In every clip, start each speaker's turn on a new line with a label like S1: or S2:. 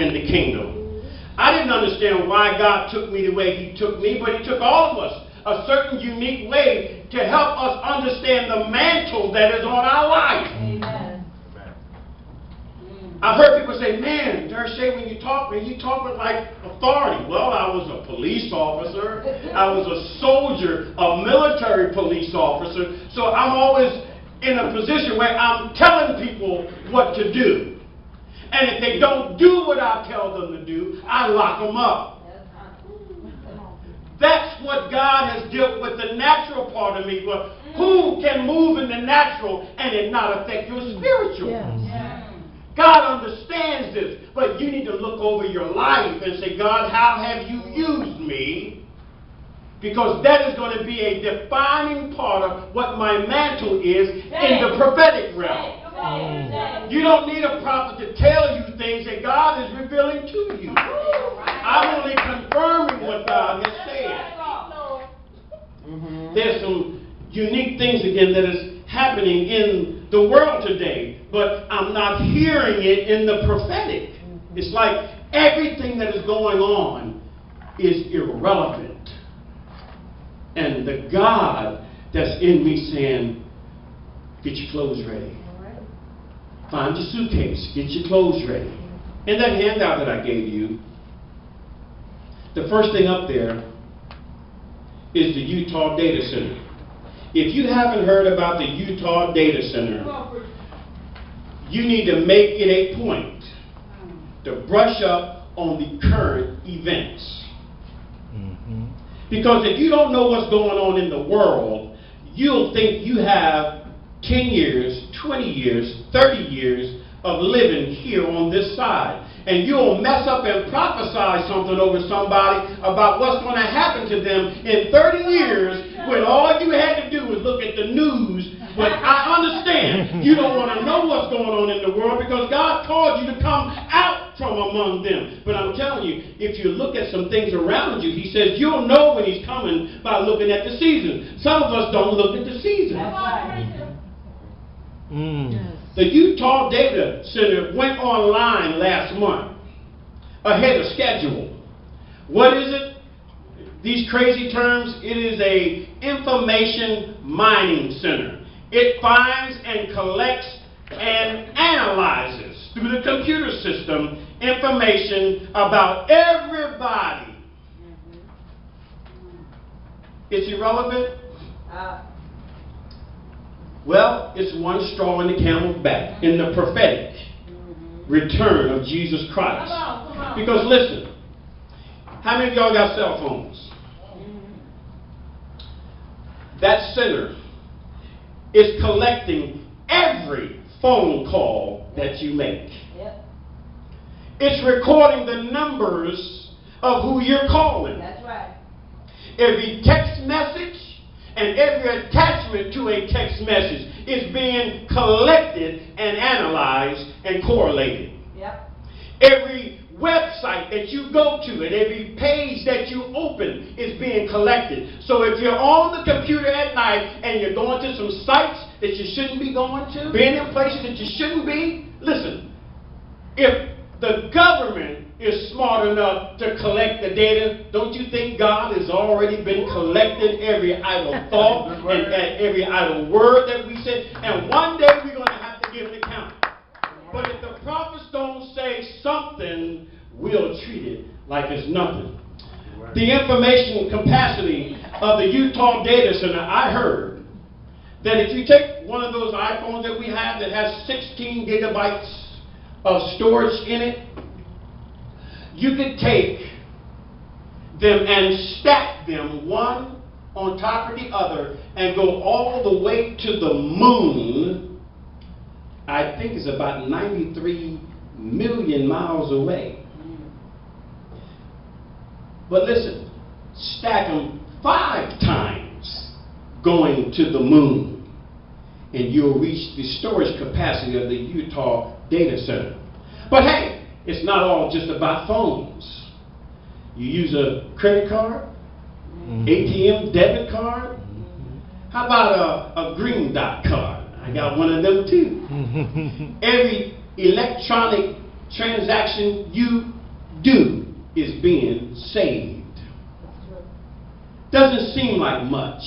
S1: in the kingdom. I didn't understand why God took me the way He took me, but He took all of us a certain unique way to help us understand the mantle that is on our life.
S2: Amen.
S1: I've heard people say, man, Dur'Shay, when you talk with like authority. Well, I was a police officer. I was a soldier, a military police officer. So I'm always in a position where I'm telling people what to do. And if they don't do what I tell them to do, I lock them up. That's what God has dealt with the natural part of me. But who can move in the natural and it not affect your spiritual?
S2: Yes.
S1: God understands this. But you need to look over your life and say, God, how have you used me? Because that is going to be a defining part of what my mantle is in the prophetic realm. You don't need a prophet to tell you things that God is revealing to you. I'm only confirming what God has said. There's some unique things again that is happening in the world today, but I'm not hearing it in the prophetic. It's like everything that is going on is irrelevant. And the God that's in me saying, get your clothes ready. Find your suitcase. Get your clothes ready. In that handout that I gave you, the first thing up there is the Utah Data Center. If you haven't heard about the Utah Data Center, you need to make it a point to brush up on the current events. Because if you don't know what's going on in the world, you'll think you have 10 years, 20 years, 30 years of living here on this side. And you'll mess up and prophesy something over somebody about what's going to happen to them in 30 years when all you had to do was look at the news. But I understand you don't want to know what's going on in the world because God called you to come out from among them. But I'm telling you, if you look at some things around you, He says you'll know when He's coming by looking at the season. Some of us don't look at the season. The Utah Data Center went online last month ahead of schedule. What is it? These crazy terms, it is a information mining center. It finds and collects and analyzes through the computer system information about everybody. It's irrelevant? Well, it's one straw in the camel's back in the prophetic return of Jesus Christ. Because listen, how many of y'all got cell phones? That center is collecting every phone call that you make. It's recording the numbers of who you're calling.
S2: That's right.
S1: Every text message and every attachment to a text message is being collected and analyzed and correlated.
S2: Yep.
S1: Every website that you go to and every page that you open is being collected. So if you're on the computer at night and you're going to some sites that you shouldn't be going to, being in places that you shouldn't be, listen, if the government is smart enough to collect the data, don't you think God has already been collecting every idle thought and every idle word that we said? And one day we're going to have to give an account. But if the prophets don't say something, we'll treat it like it's nothing. The information capacity of the Utah Data Center, I heard that if you take one of those iPhones that we have that has 16 gigabytes of storage in it, you could take them and stack them one on top of the other and go all the way to the moon. I think it's about 93 million miles away. But listen, stack them 5 times going to the moon, and you'll reach the storage capacity of the Utah Data Center. But hey, it's not all just about phones. You use a credit card, ATM debit card. How about a green dot card? I got one of them too. Every electronic transaction you do is being saved. Doesn't seem like much.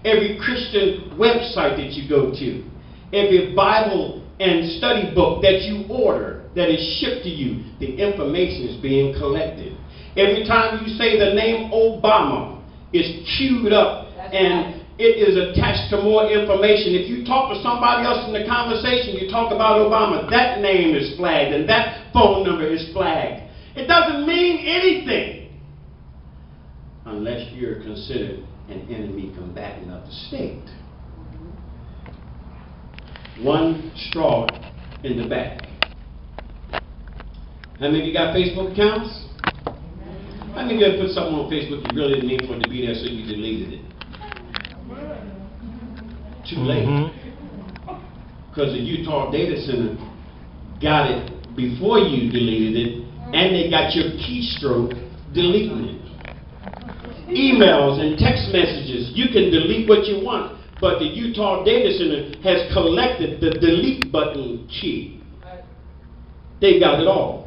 S1: Every Christian website that you go to, every Bible and study book that you order, that is shipped to you, the information is being collected. Every time you say the name Obama, it's queued up and it is attached to more information. If you talk to somebody else in the conversation, you talk about Obama, that name is flagged and that phone number is flagged. It doesn't mean anything unless you're considered an enemy combatant of the state. One straw in the bag. How many of you got Facebook accounts? How many of you ever put something on Facebook you really didn't mean for it to be there, so you deleted it? Too late. Because the Utah Data Center got it before you deleted it, and they got your keystroke deleting it. Emails and text messages, you can delete what you want, but the Utah Data Center has collected the delete button key. They got it all.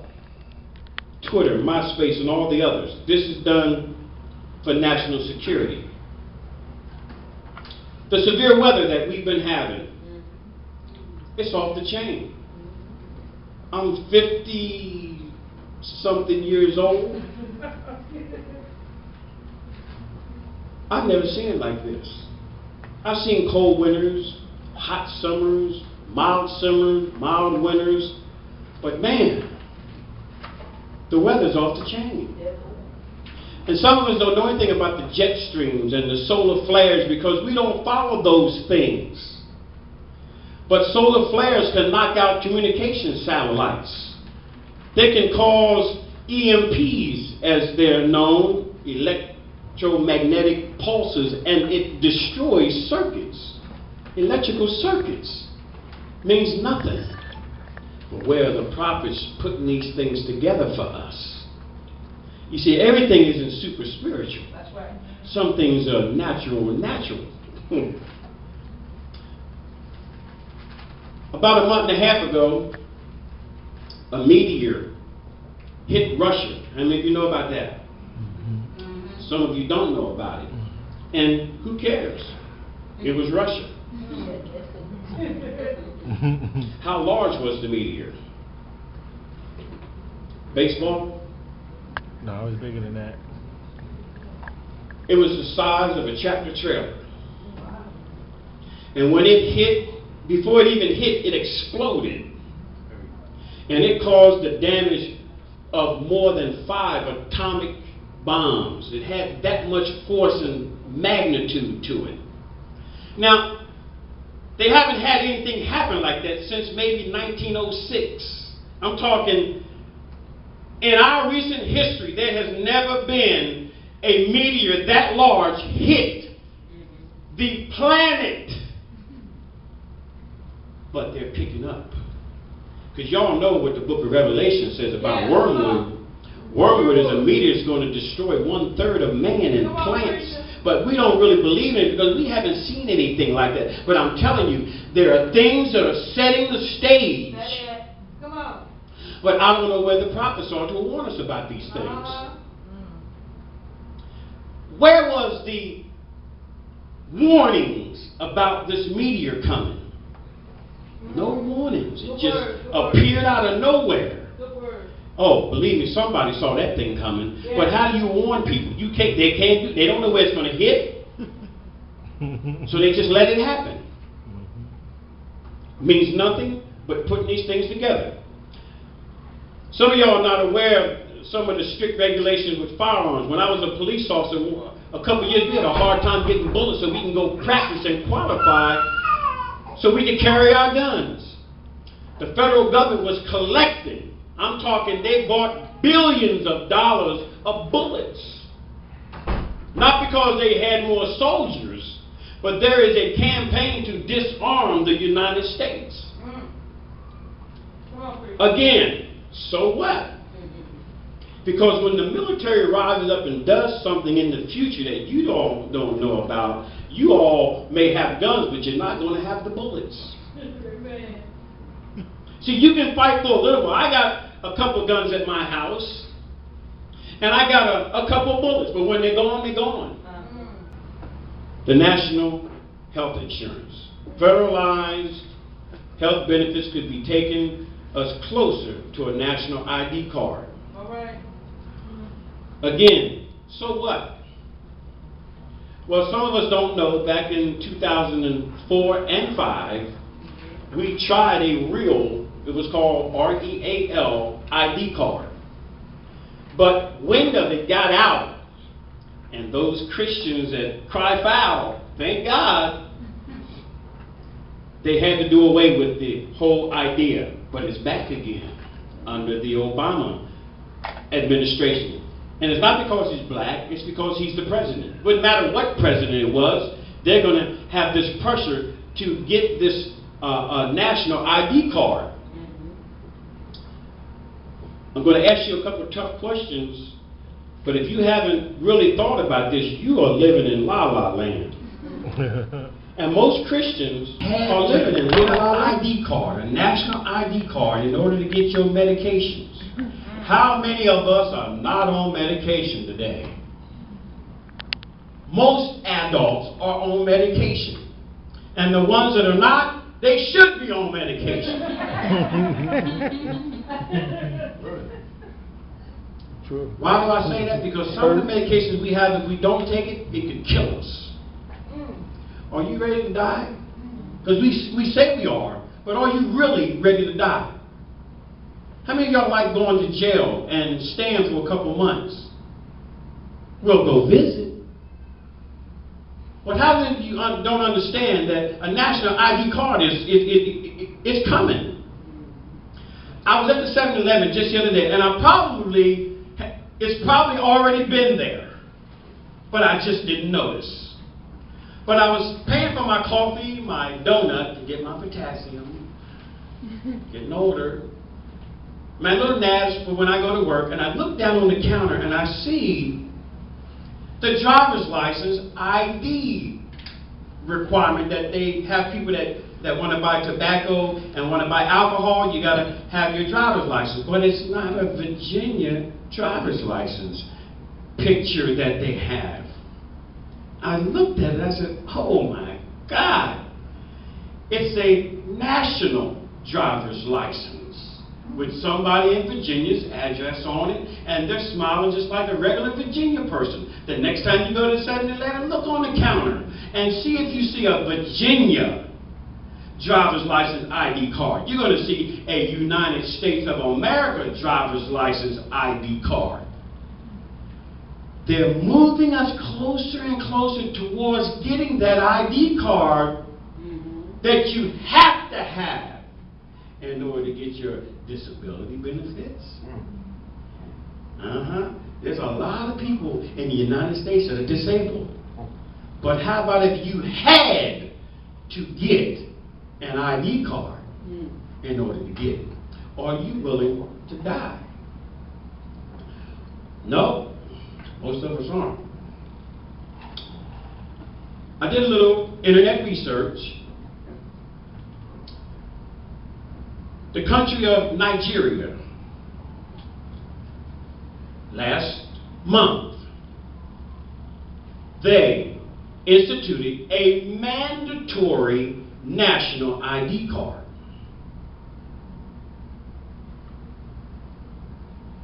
S1: Twitter, MySpace, and all the others. This is done for national security. The severe weather that we've been having, it's off the chain. I'm 50-something years old. I've never seen it like this. I've seen cold winters, hot summers, mild winters, but man, the weather's off the chain. And some of us don't know anything about the jet streams and the solar flares because we don't follow those things. But solar flares can knock out communication satellites. They can cause EMPs, as they're known, electromagnetic pulses, and it destroys circuits. Electrical circuits means nothing. But where are the prophets putting these things together for us? You see, everything isn't super spiritual.
S2: That's right.
S1: Some things are natural and natural. About a month and a half ago, a meteor hit Russia. How many of you know about that? Some of you don't know about it. And who cares? It was Russia. How large was the meteor? Baseball?
S3: No, it was bigger than that.
S1: It was the size of a tractor trailer. And when it hit, before it even hit, it exploded. And it caused the damage of more than 5 atomic bombs. It had that much force and magnitude to it. Now, they haven't had anything happen like that since maybe 1906. I'm talking, in our recent history, there has never been a meteor that large hit the planet. But they're picking up. Because y'all know what the book of Revelation says about wormwood. Wormwood is a meteor that's going to destroy 1/3 of man and plants. But we don't really believe in it because we haven't seen anything like that. But I'm telling you, there are things that are setting the stage.
S2: Come on.
S1: But I don't know where the prophets are to warn us about these things. Where was the warnings about this meteor coming? No warnings. It just appeared out of nowhere. Oh, believe me, somebody saw that thing coming. Yeah. But how do you warn people? They don't know where it's going to hit. So they just let it happen. Means nothing but putting these things together. Some of y'all are not aware of some of the strict regulations with firearms. When I was a police officer, a couple of years, we had a hard time getting bullets so we can go practice and qualify so we could carry our guns. The federal government was collecting. I'm talking, they bought billions of dollars of bullets. Not because they had more soldiers, but there is a campaign to disarm the United States. Again, so what? Because when the military rises up and does something in the future that you all don't know about, you all may have guns, but you're not going to have the bullets. See, you can fight for a little while. I got a couple guns at my house. And I got a couple bullets, but when they're gone, they're gone. The national health insurance. Federalized health benefits could be taken us closer to a national ID card.
S2: All right.
S1: Again, so what? Well, some of us don't know, back in 2004 and 5, we tried a real, it was called REAL ID card. But wind of it got out, and those Christians that cry foul, thank God, they had to do away with the whole idea. But it's back again under the Obama administration. And it's not because he's black, it's because he's the president. Wouldn't matter what president it was, they're going to have this pressure to get this national ID card. I'm going to ask you a couple of tough questions, but if you haven't really thought about this, you are living in la-la land. And most Christians are living in a ID card, a national ID card, in order to get your medications. How many of us are not on medication today? Most adults are on medication. And the ones that are not, they should be on medication.
S3: True.
S1: Why do I say that? Because some of the medications we have, if we don't take it, it could kill us. Are you ready to die? Because we say we are, but are you really ready to die? How many of y'all like going to jail and staying for a couple months? We'll go visit. But how many of you don't understand that a national ID card is coming? I was at the 7-Eleven just the other day, and it's probably already been there, but I just didn't notice. But I was paying for my coffee, my donut, to get my potassium, getting older, my little nabs for when I go to work, and I look down on the counter and I see the driver's license ID requirement that they have people that want to buy tobacco and want to buy alcohol. You got to have your driver's license. But it's not a Virginia driver's license picture that they have. I looked at it, I said, oh my God. It's a national driver's license with somebody in Virginia's address on it, and they're smiling just like a regular Virginia person. The next time you go to 7-Eleven, look on the counter and see if you see a Virginia driver's license ID card. You're going to see a United States of America driver's license ID card. They're moving us closer and closer towards getting that ID card that you have to have in order to get your disability benefits. There's a lot of people in the United States that are disabled. But how about if you had to get an ID card in order to get it? Are you willing to die? No. Most of us aren't. I did a little internet research. The country of Nigeria, last month, they instituted a mandatory national ID card.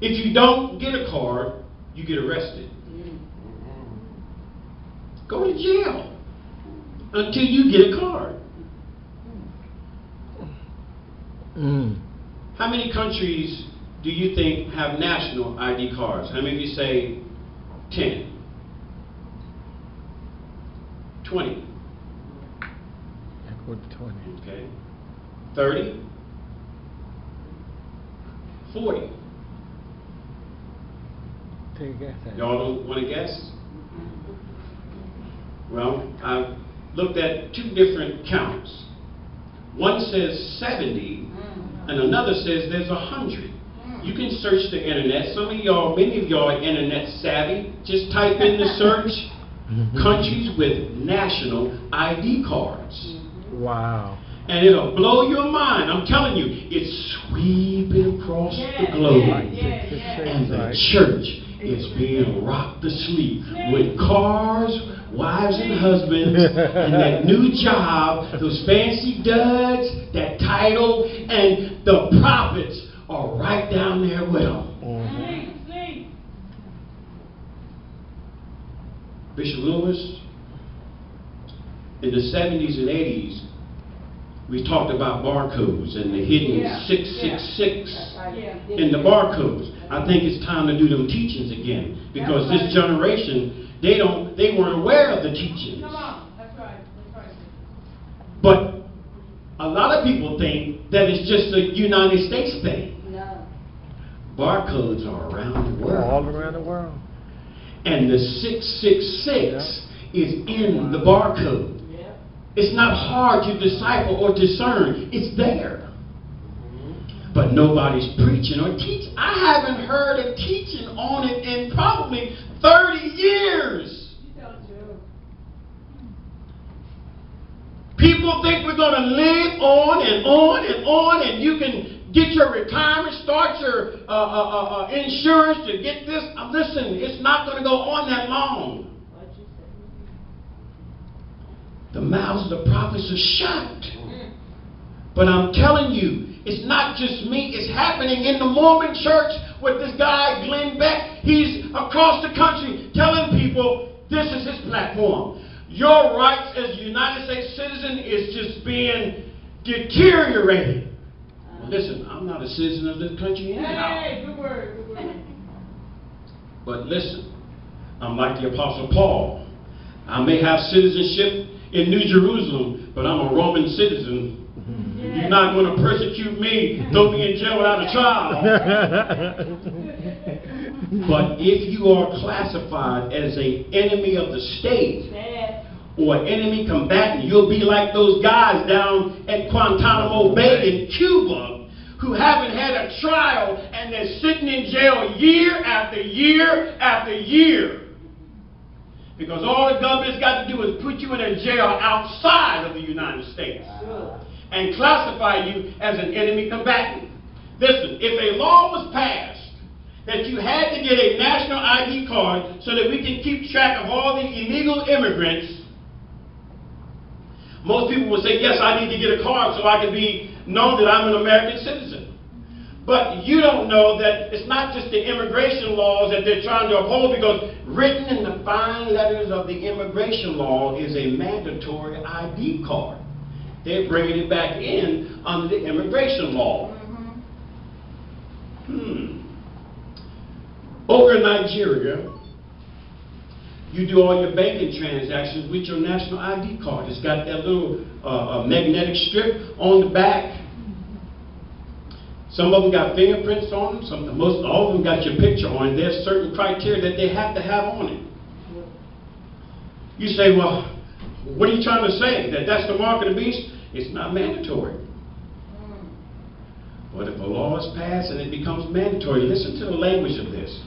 S1: If you don't get a card, you get arrested. Go to jail until you get a card. How many countries do you think have national ID cards? How many of you say 10? 20?
S3: I go to 20.
S1: Okay. 30? 40?
S3: Take a guess at it.
S1: Y'all don't want to guess? Well, I looked at two different counts. One says 70, and another says there's 100. You can search the internet. Many of y'all are internet savvy. Just type in the search countries with national ID cards.
S3: Wow.
S1: And it'll blow your mind. I'm telling you, it's sweeping across the globe. And the church is being rocked to sleep with cars, wives and husbands, and that new job, those fancy duds, that title, and the prophets are right down there with them. Bishop Lewis, in the 70s and 80s, we talked about barcodes and the hidden 666 in the barcodes. I think it's time to do them teachings again, because this generation, they weren't aware of the teachings.
S2: Come on, that's right.
S1: But a lot of people think that it's just a United States thing.
S2: No.
S1: Barcodes are around the world.
S3: All around the world.
S1: And the 666 is in the barcode. It's not hard to decipher or discern. It's there. But nobody's preaching or teaching. I haven't heard a teaching on it in probably 30 years. People think we're going to live on and on and on, and you can get your retirement, start your insurance to get this. Listen, it's not going to go on that long. The mouths of the prophets are shut. But I'm telling you, it's not just me. It's happening in the Mormon church with this guy, Glenn Beck. He's across the country telling people this is his platform. Your rights as a United States citizen is just being deteriorated. Listen, I'm not a citizen of this country anyhow.
S2: Hey, good word, good word.
S1: But listen, I'm like the Apostle Paul. I may have citizenship in New Jerusalem, but I'm a Roman citizen. You're not going to persecute me, throw me in jail without a trial. But if you are classified as an enemy of the state or enemy combatant, you'll be like those guys down at Guantanamo Bay in Cuba who haven't had a trial and they're sitting in jail year after year after year. Because all the government's got to do is put you in a jail outside of the United States and classify you as an enemy combatant. Listen, if a law was passed that you had to get a national ID card so that we can keep track of all the illegal immigrants, most people would say, yes, I need to get a card so I can be known that I'm an American citizen. But you don't know that it's not just the immigration laws that they're trying to uphold, because written in the fine letters of the immigration law is a mandatory ID card. They're bringing it back in under the immigration law. Over in Nigeria, you do all your banking transactions with your national ID card. It's got that little magnetic strip on the back. Some of them got fingerprints on them. All of them got your picture on it. There's certain criteria that they have to have on it. You say, well, what are you trying to say? That that's the mark of the beast? It's not mandatory. But if a law is passed and it becomes mandatory, listen to the language of this.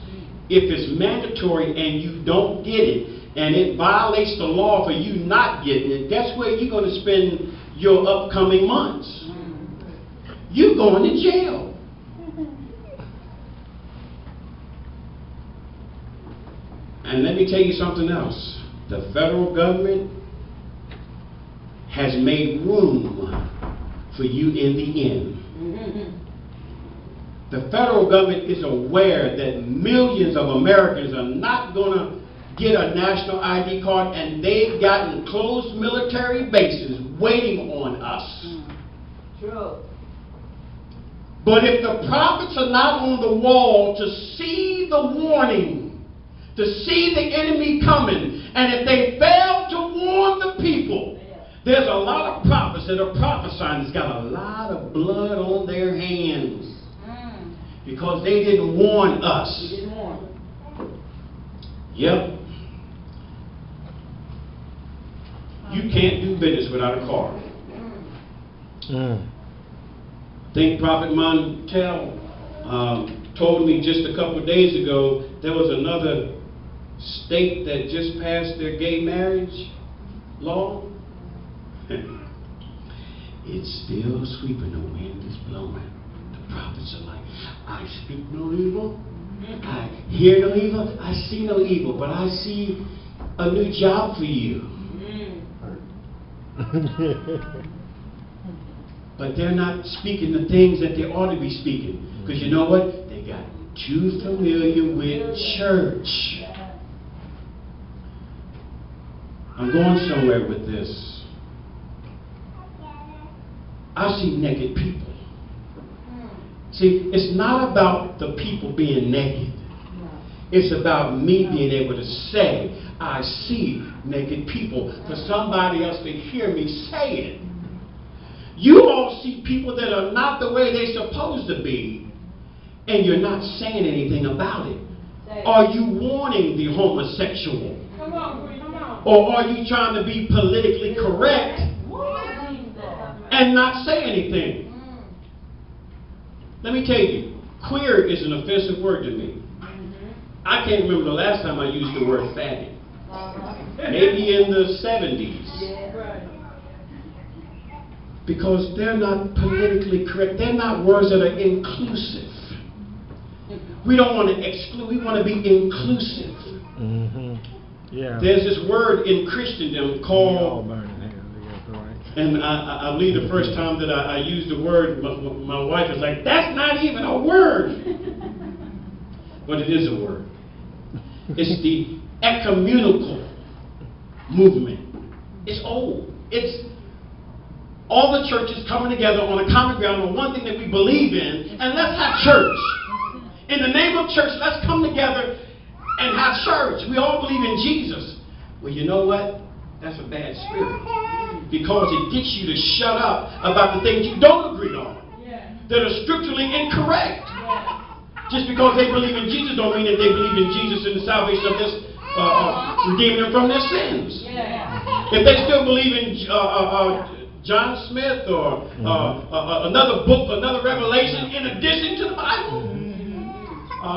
S1: If it's mandatory and you don't get it, and it violates the law for you not getting it, guess where you're going to spend your upcoming months? You're going to jail. And let me tell you something else. The federal government has made room for you in the end. The federal government is aware that millions of Americans are not going to get a national ID card, and they've gotten closed military bases waiting on us.
S2: True.
S1: But if the prophets are not on the wall to see the warning, to see the enemy coming, and if they fail to warn the people, there's a lot of prophets that are prophesying that's got a lot of blood on their hands because they didn't warn us.
S2: He didn't warn.
S1: Yep. You can't do business without a card. I think Prophet Montel told me just a couple of days ago there was another state that just passed their gay marriage law. It's still sweeping, the wind is blowing. The prophets are like, I speak no evil, I hear no evil, I see no evil, but I see a new job for you. But they're not speaking the things that they ought to be speaking. Because you know what? They got too familiar with church. I'm going somewhere with this. I see naked people. See, it's not about the people being naked. It's about me being able to say, I see naked people, for somebody else to hear me say it. You all see people that are not the way they're supposed to be, and you're not saying anything about it. Are you warning the homosexual?
S2: Come on.
S1: Or are you trying to be politically correct and not say anything? Let me tell you, queer is an offensive word to me. I can't remember the last time I used the word faggot. Maybe in the 70s. Because they're not politically correct. They're not words that are inclusive. We don't want to exclude. We want to be inclusive.
S3: Yeah.
S1: There's this word in Christendom called, and I believe the first time that I used the word, my wife was like, that's not even a word. But it is a word. It's the ecumenical movement. It's old. It's all the churches coming together on a common ground on one thing that we believe in, and let's have church. In the name of church, let's come together and have church. We all believe in Jesus. Well, you know what? That's a bad spirit. Because it gets you to shut up about the things you don't agree on. That are scripturally incorrect. Just because they believe in Jesus don't mean that they believe in Jesus and the salvation of this, redeeming them from their sins. If they still believe in John Smith or another book, another revelation in addition to the Bible,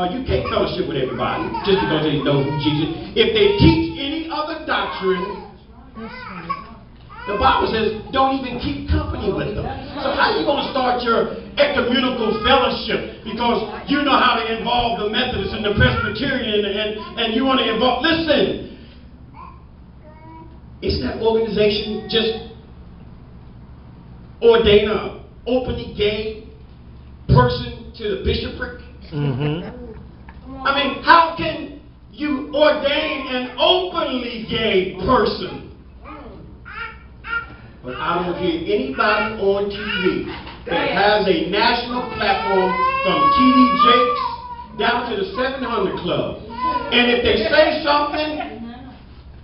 S1: you can't fellowship with everybody just because they know who Jesus is. If they teach any other doctrine, the Bible says don't even keep company with them. So how are you going to start your ecumenical fellowship because you know how to involve the Methodists and the Presbyterian and you want to involve... Listen, is that organization just ordain an openly gay person to the bishopric? I mean, how can you ordain an openly gay person? But I don't hear anybody on TV that has a national platform from T.D. Jakes down to the 700 Club. And if they say something,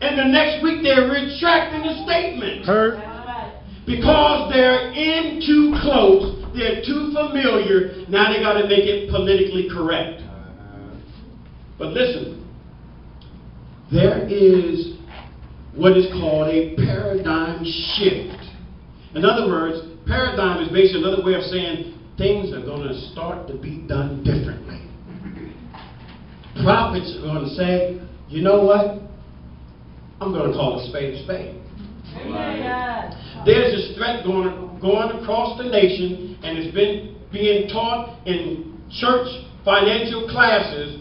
S1: and the next week they're retracting the statement. Because they're in too close, they're too familiar, now they got to make it politically correct. But listen, there is what is called a paradigm shift. In other words, paradigm is basically another way of saying things are going to start to be done differently. Prophets are going to say, you know what? I'm going to call a spade a spade. There's this threat going across the nation, and it's been being taught in church financial classes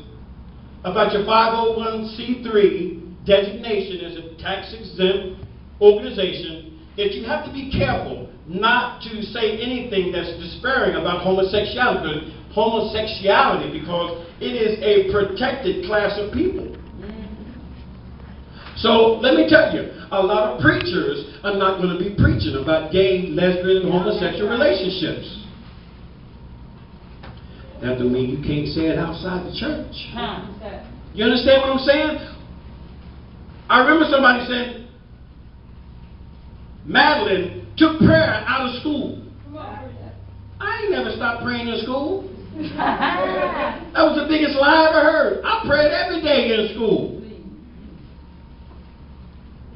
S1: about your 501c3 designation as a tax-exempt organization, that you have to be careful not to say anything that's disparaging about homosexuality because it is a protected class of people. So let me tell you, a lot of preachers are not going to be preaching about gay, lesbian, and homosexual relationships. That doesn't mean you can't say it outside the church. You understand what I'm saying? I remember somebody saying, Madeline took prayer out of school. I ain't never stopped praying in school. That was the biggest lie I ever heard. I prayed every day in school.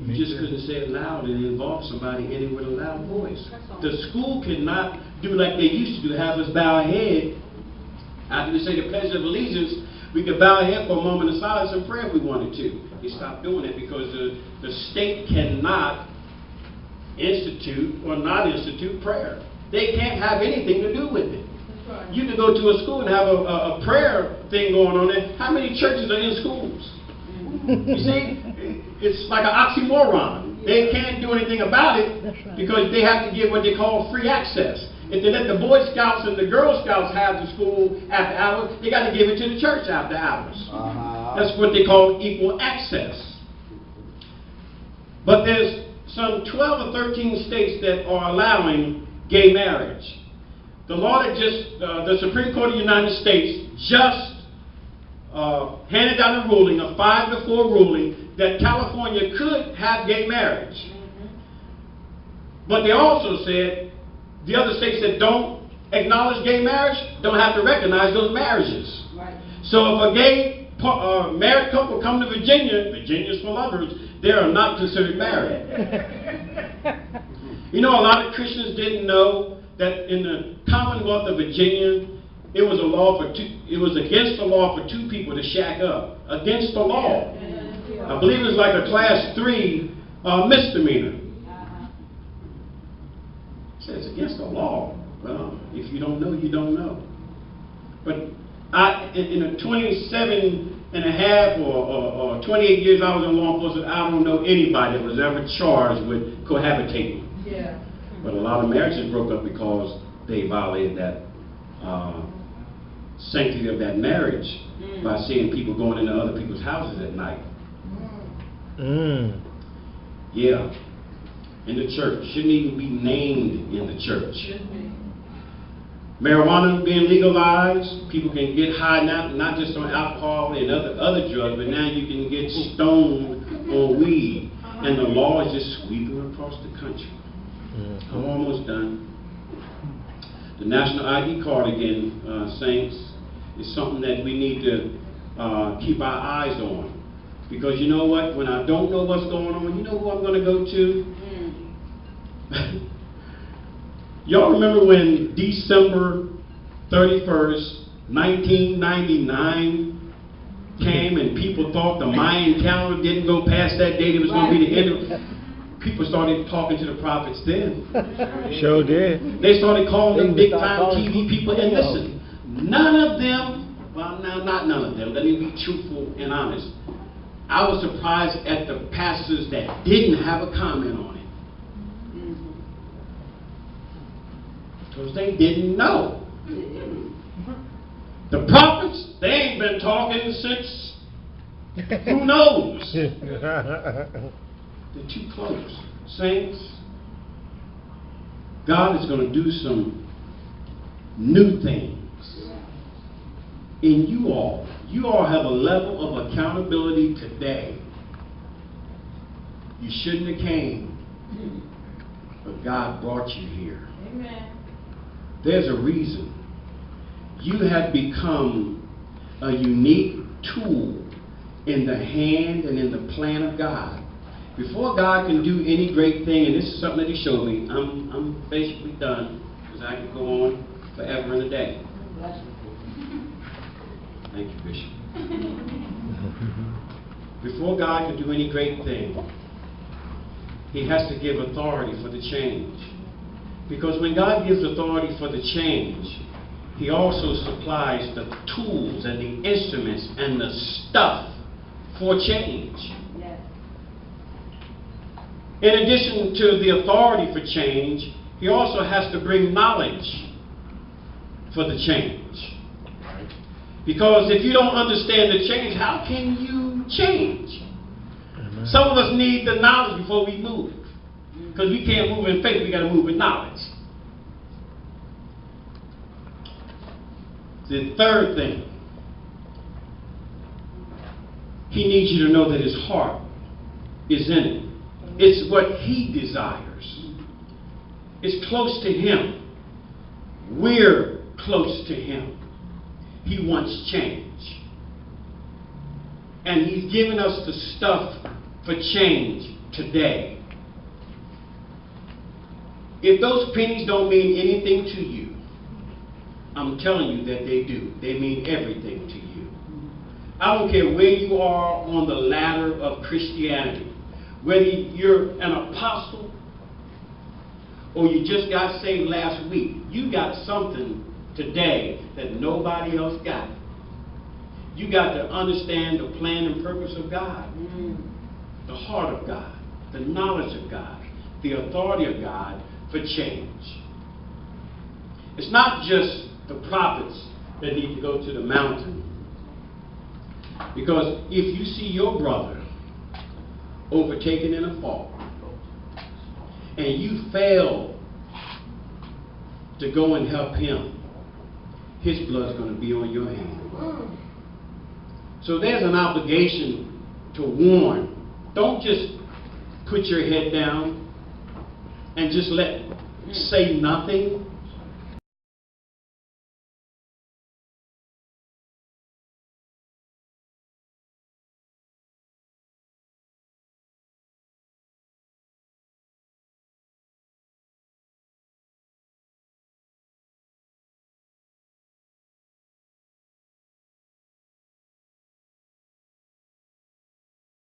S1: You just couldn't say it loud and involve somebody in it with a loud voice. The school cannot do like they used to do, have us bow our head. After we say the Pledge of Allegiance, we could bow our head for a moment of silence and pray if we wanted to. They stopped doing it because the state cannot institute or not institute prayer. They can't have anything to do with it.
S2: right.
S1: You can go to a school and have a prayer thing going on there. How many churches are in schools? You see, it's like an oxymoron. They can't do anything about it because they have to give what they call free access. If they let the Boy Scouts and the Girl Scouts have the school after hours, they got to give it to the church after hours. That's what they call equal access. But there's some 12 or 13 states that are allowing gay marriage. The law that the Supreme Court of the United States just handed down a ruling, a 5-4 ruling, that California could have gay marriage. But they also said the other states that don't acknowledge gay marriage don't have to recognize those marriages.
S2: Right.
S1: So if a gay married couple come to Virginia, Virginia's for lovers, they are not considered married. You know, a lot of Christians didn't know that in the Commonwealth of Virginia, it was against the law for two people to shack up. Against the law. I believe it was like a class 3 misdemeanor. It's against the law. Well, if you don't know, you don't know. But in the 27 and a half or 28 years I was in law enforcement, I don't know anybody that was ever charged with cohabitating.
S2: Yeah.
S1: But a lot of marriages broke up because they violated that sanctity of that marriage by seeing people going into other people's houses at night. Yeah. In the church. Shouldn't even be named in the church. Marijuana being legalized, people can get high now, not just on alcohol and other drugs, but now you can get stoned on weed. And the law is just sweeping across the country. I'm almost done. The national ID card again, saints, is something that we need to keep our eyes on. Because you know what? When I don't know what's going on, you know who I'm going to go to? Y'all remember when December 31st, 1999 came and people thought the Mayan calendar didn't go past that date, it was going to be the end of... People started talking to the prophets then.
S3: Sure did.
S1: They started calling them big-time TV people, and listen, none of them, well, no, not none of them, let me be truthful and honest. I was surprised at the pastors that didn't have a comment on it. Because they didn't know. The prophets, they ain't been talking since who knows. They're too close. Saints, God is going to do some new things in you all. You all have a level of accountability today. You shouldn't have came, but God brought you here.
S2: Amen.
S1: There's a reason. You have become a unique tool in the hand and in the plan of God. Before God can do any great thing, and this is something that He showed me, I'm basically done, because I could go on forever and a day. Thank you, Bishop. Before God can do any great thing, He has to give authority for the change. Because when God gives authority for the change, He also supplies the tools and the instruments and the stuff for change.
S2: Yes.
S1: In addition to the authority for change, He also has to bring knowledge for the change. Because if you don't understand the change, how can you change? Amen. Some of us need the knowledge before we move. Because we can't move in faith, we got to move with knowledge. The third thing, He needs you to know that His heart is in it. It's what He desires. It's close to Him. We're close to Him. He wants change. And He's given us the stuff for change today. If those pennies don't mean anything to you, I'm telling you that they do. They mean everything to you. I don't care where you are on the ladder of Christianity, whether you're an apostle or you just got saved last week, you got something today that nobody else got. You got to understand the plan and purpose of God, the heart of God, the knowledge of God, the authority of God for change. It's not just the prophets that need to go to the mountain. Because if you see your brother overtaken in a fault, and you fail to go and help him, his blood's going to be on your hand. So there's an obligation to warn. Don't just put your head down and just say nothing.